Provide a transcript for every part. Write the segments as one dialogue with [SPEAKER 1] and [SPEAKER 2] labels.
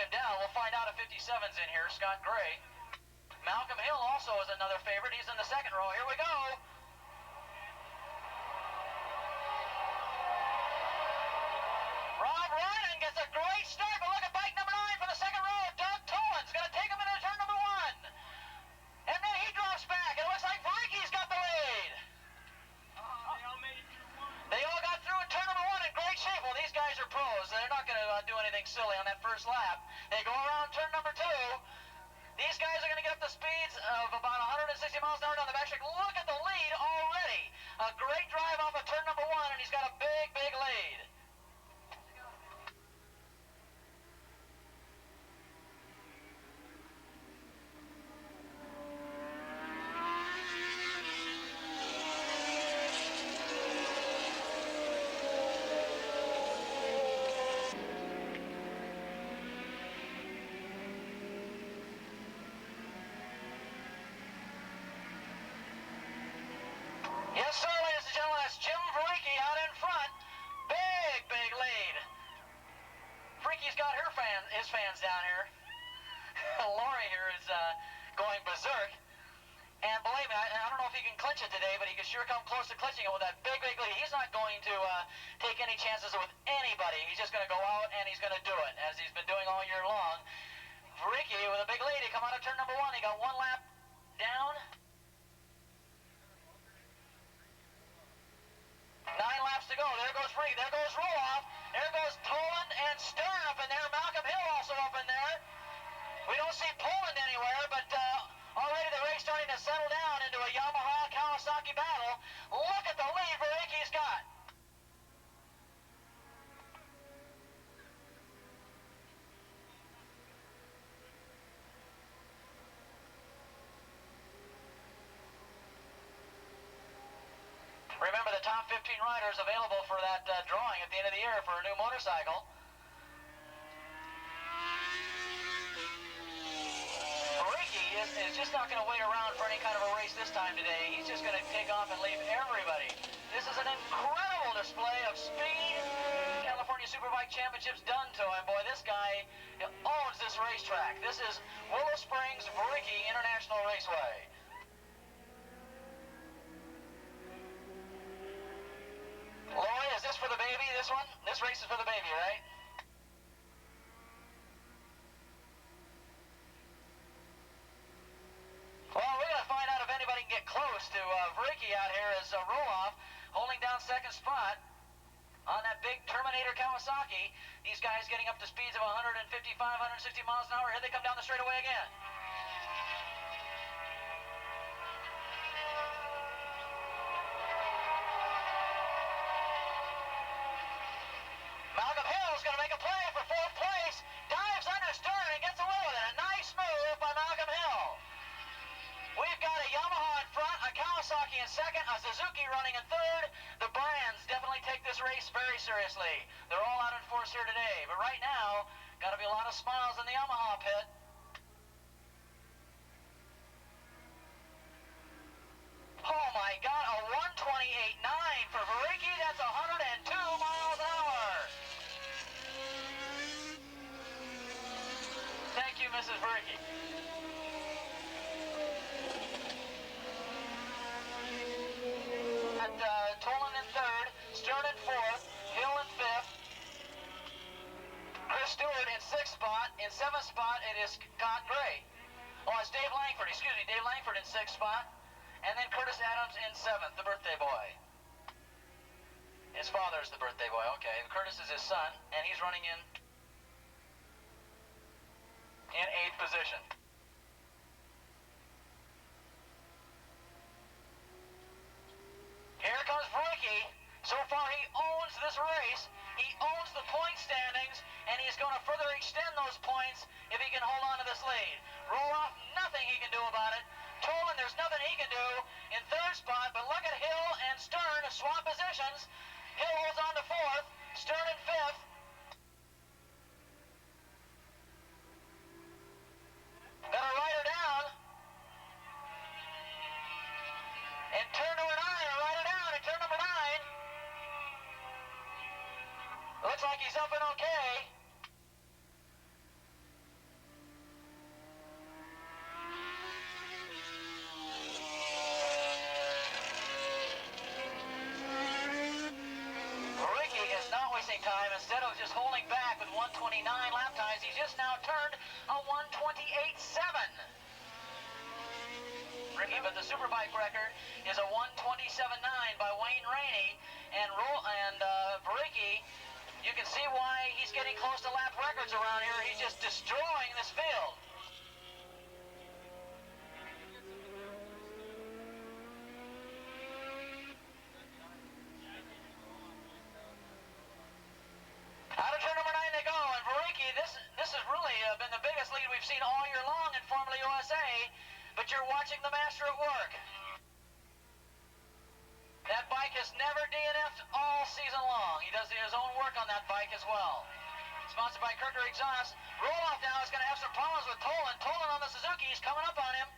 [SPEAKER 1] him down. We'll find out if 57's in here, Scott Gray. Malcolm Hill also is another favorite. He's in the second row. Here we go. Rob Ryden gets a great start, but look at bike number 9 for the second row. Doug Tolan's going to take him into turn number 1. And then he drops back. It looks like Ricky's got the lead.
[SPEAKER 2] They all made it through 1.
[SPEAKER 1] They all got through in turn number 1 in great shape. Well, these guys are pros. They're not going to do anything silly on that first lap. They go around turn number 2. These guys are going to get up to speeds of about 160 miles an hour down the backstretch. Look at the lead already. A great drive off of turn number 1, and he's got a big, big lead. Yes, sir, ladies and gentlemen, that's Jim Freaky out in front. Big, big lead. Freaky's got his fans down here. Lori here is going berserk. And believe me, I don't know if he can clinch it today, but he can sure come close to clinching it with that big, big lead. He's not going to take any chances with anybody. He's just going to go out and he's going to do it, as he's been doing all year long. Freaky with a big lead. He come out of turn number 1. He got 1 lap down. 9 laps to go. There goes Freaky. There goes Roloff. There goes Toland and Stern up in there. Malcolm Hill also up in there. We don't see Poland anywhere, but already the race starting to settle down into a Yamaha-Kawasaki battle. Look at the lead Ricky's got. Remember, the top 15 riders available for that drawing at the end of the year for a new motorcycle. Ricky is just not going to wait around for any kind of a race this time today. He's just going to take off and leave everybody. This is an incredible display of speed. California Superbike Championships done to him. Boy, this guy owns this racetrack. This is Willow Springs Ricky International Raceway. Lori, is this for the baby, this one? This race is for the baby, right? Well, we're going to find out if anybody can get close to Ricky out here as Roloff holding down second spot on that big Terminator Kawasaki. These guys getting up to speeds of 155, 160 miles an hour. Here they come down the straightaway again. Malcolm Hill's going to make a play for 4th place. Dives under Stern and gets away with it. A nice move by Malcolm Hill. We've got a Yamaha in front, a Kawasaki in second, a Suzuki running in third. The brands definitely take this race very seriously. They're all out in force here today. But right now, got to be a lot of smiles in the Yamaha pit. Oh my God, a 128.9 for Ricky. That's 102 miles an hour. Thank you, Mrs. Ricky. Tolan in third, Stern in fourth, Hill in fifth, Chris Stewart in sixth spot. In seventh spot, it is Scott Gray. Oh, it's Dave Langford, excuse me, Dave Langford in sixth spot. And then Curtis Adams in seventh, the birthday boy. His father's the birthday boy, okay. And Curtis is his son, and he's running in eighth position. Here comes Ricky. So far, he owns this race. He owns the point standings, and he's going to further extend those points if he can hold on to this lead. Roloff, nothing he can do about it. Tolan, there's nothing he can do in third spot, but look at Hill and Stern swap positions. Hill holds on to fourth, Stern in fifth. Better ride her down. And turn number 9, ride her down in turn number 9. Looks like he's up and okay. instead of just holding back with 129 lap times, he's just now turned a 128.7. Ricky, but the Superbike record is a 127.9 by Wayne Rainey, and Varicki, you can see why he's getting close to lap records around here. He's just destroying this field. Out of turn number 9 they go, and Varicki, this has really been the biggest lead we've seen all year long in Formula USA, but you're watching the master at work. That bike has never DNF'd all season long. He does his own work on that bike as well. Sponsored by Kirker Exhaust. Roloff now is going to have some problems with Tolan. Tolan on the Suzuki is coming up on him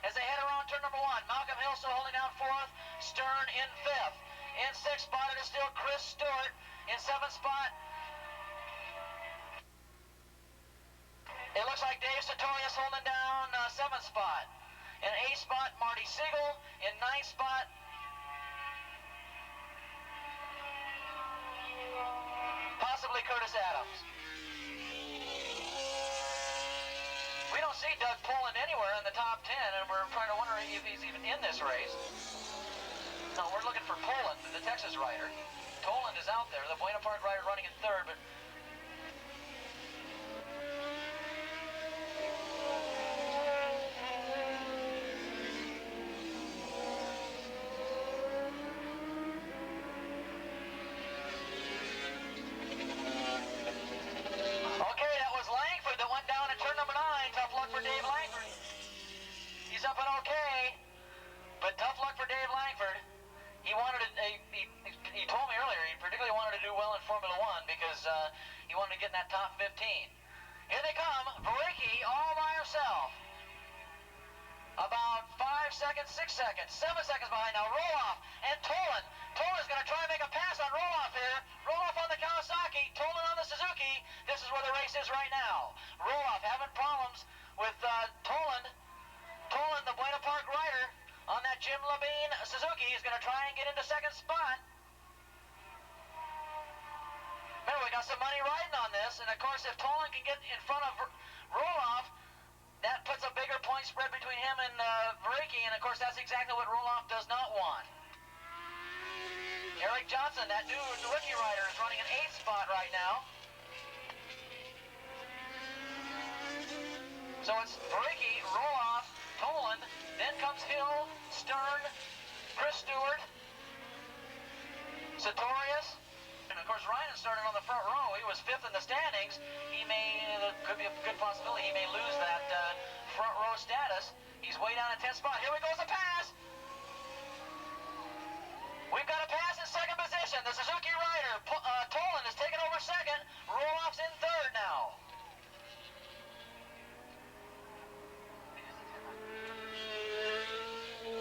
[SPEAKER 1] as they head around turn number 1. Malcolm Hill still holding down 4th. Stern in 5th. In 6th spot it is still Chris Stewart. In 7th spot it looks like Dave Sartorius holding down 7th spot. In 8th spot, Marty Siegel. In 9th spot, possibly Curtis Adams. We don't see Doug Poland anywhere in the top 10, and we're trying to wonder if he's even in this race. No, we're looking for Poland, the Texas rider. Toland is out there, the Buena Park rider running in 3rd, but Dave Langford. He's up and okay, but tough luck for Dave Langford. He wanted to, he told me earlier he particularly wanted to do well in Formula 1 because he wanted to get in that top 15. Here they come, Varicki all by herself. About 5 seconds, 6 seconds, 7 seconds behind now. Roloff and Tolan. Tolan's going to try and make a pass on Roloff here. Roloff on the Kawasaki, Tolan on the Suzuki. This is where the race is right now. Roloff having problems with Tolan. Tolan, the Buena Park rider, on that Jim Labine Suzuki, is going to try and get into 2nd spot. Remember, we got some money riding on this, and of course, if Tolan can get in front of Roloff, that puts a bigger point spread between him and Varicki, and of course, that's exactly what Roloff does not want. Eric Johnson, that new rookie rider, is running an 8th spot right now. So it's Varicki, Roloff, Tolan, then comes Hill, Stern, Chris Stewart, Sartorius, and of course Ryan started on the front row. He was 5th in the standings. He may, could be a good possibility, he may lose that front row status. He's way down at 10th spot. Here we go, the pass! We've got a pass in 2nd position. The Suzuki rider, Tolan, is taking over 2nd. Roloff's in 3rd now.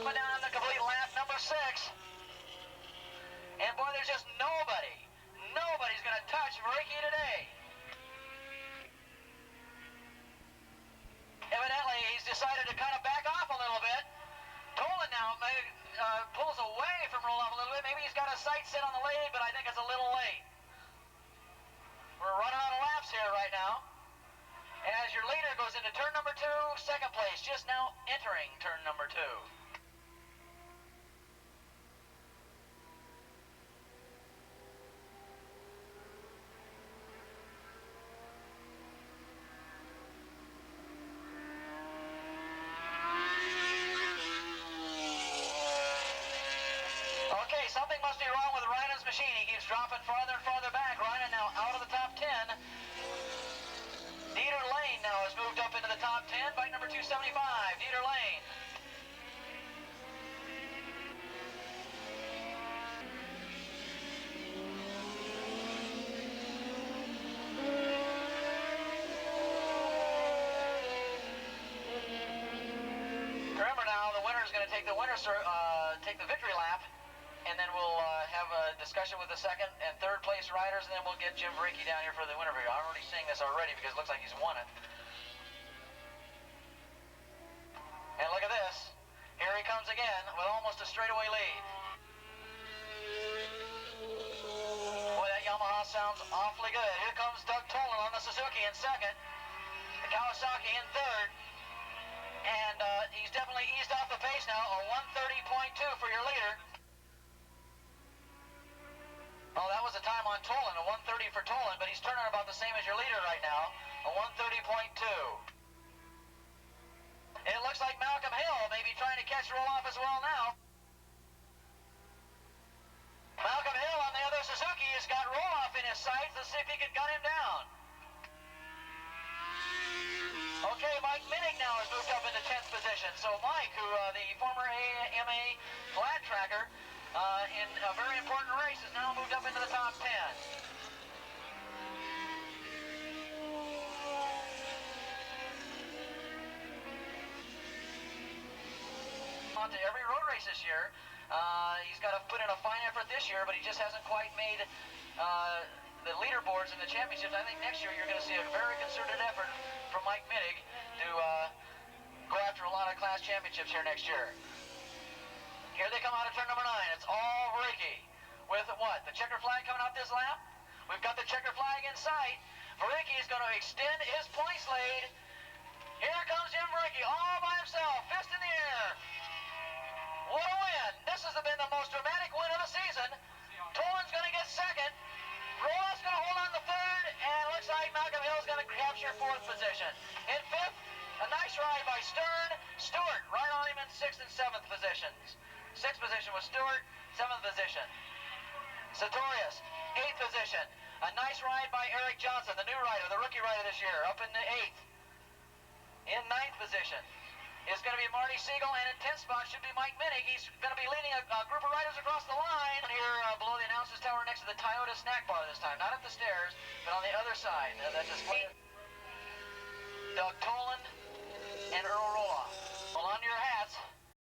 [SPEAKER 1] Down the complete lap number 6. And boy, there's just nobody's going to touch Varicki today. Evidently, he's decided to kind of back off a little bit. Tolan now pulls away from Roloff a little bit. Maybe he's got a sight set on the lead, but I think it's a little late. We're running out of laps here right now. As your leader goes into turn number 2, 2nd place, just now entering turn number 2. Something must be wrong with Ryan's machine. He keeps dropping farther and farther back. Ryan now out of the top 10. Dieter Lane now has moved up into the top 10. Bike number 275, Dieter Lane. Remember now, the winner is going to take the victory lap. And then we'll have a discussion with the 2nd and 3rd place riders, and then we'll get Jim Varicki down here for the winner video. I'm already seeing this already because it looks like he's won it. And look at this. Here he comes again with almost a straightaway lead. Boy, that Yamaha exhaust sounds awfully good. Here comes Doug Tolan on the Suzuki in second. The Kawasaki in third. And he's definitely eased off the pace now. A 1:30.2 for your leader. Oh, that was a time on Tolan, a 1:30 for Tolan, but he's turning about the same as your leader right now, a 1:30.2. It looks like Malcolm Hill may be trying to catch roll-off as well now. Malcolm Hill on the other Suzuki has got roll-off in his sights. Let's see if he can gun him down. Okay, Mike Minnick now has moved up into 10th position. So Mike, who the former AMA flat tracker in a very important race, has now moved up into the top 10. On to every road race this year. He's got to put in a fine effort this year, but he just hasn't quite made the leaderboards in the championships. I think next year you're going to see a very concerted effort from Mike Minnick to go after a lot of class championships here next year. Here they come out of turn number 9. It's all Varicki with what? The checker flag coming out this lap? We've got the checker flag in sight. Varicki is going to extend his points lead. Here comes Jim Varicki all by himself, fist in the air. What a win! This has been the most dramatic win of the season. Tolan's going to get second. Roloff's going to hold on to third, and it looks like Malcolm Hill's going to capture 4th position. In 5th, a nice ride by Stern. Stewart right on him in 6th and 7th positions. 6th position was Stewart, 7th position. Sartorius, 8th position. A nice ride by Eric Johnson, the new rider, the rookie rider this year, up in the 8th. In 9th position is going to be Marty Siegel, and in 10th spot should be Mike Minnick. He's going to be leading a group of riders across the line here below the announcers tower next to the Toyota snack bar this time. Not up the stairs, but on the other side. That display.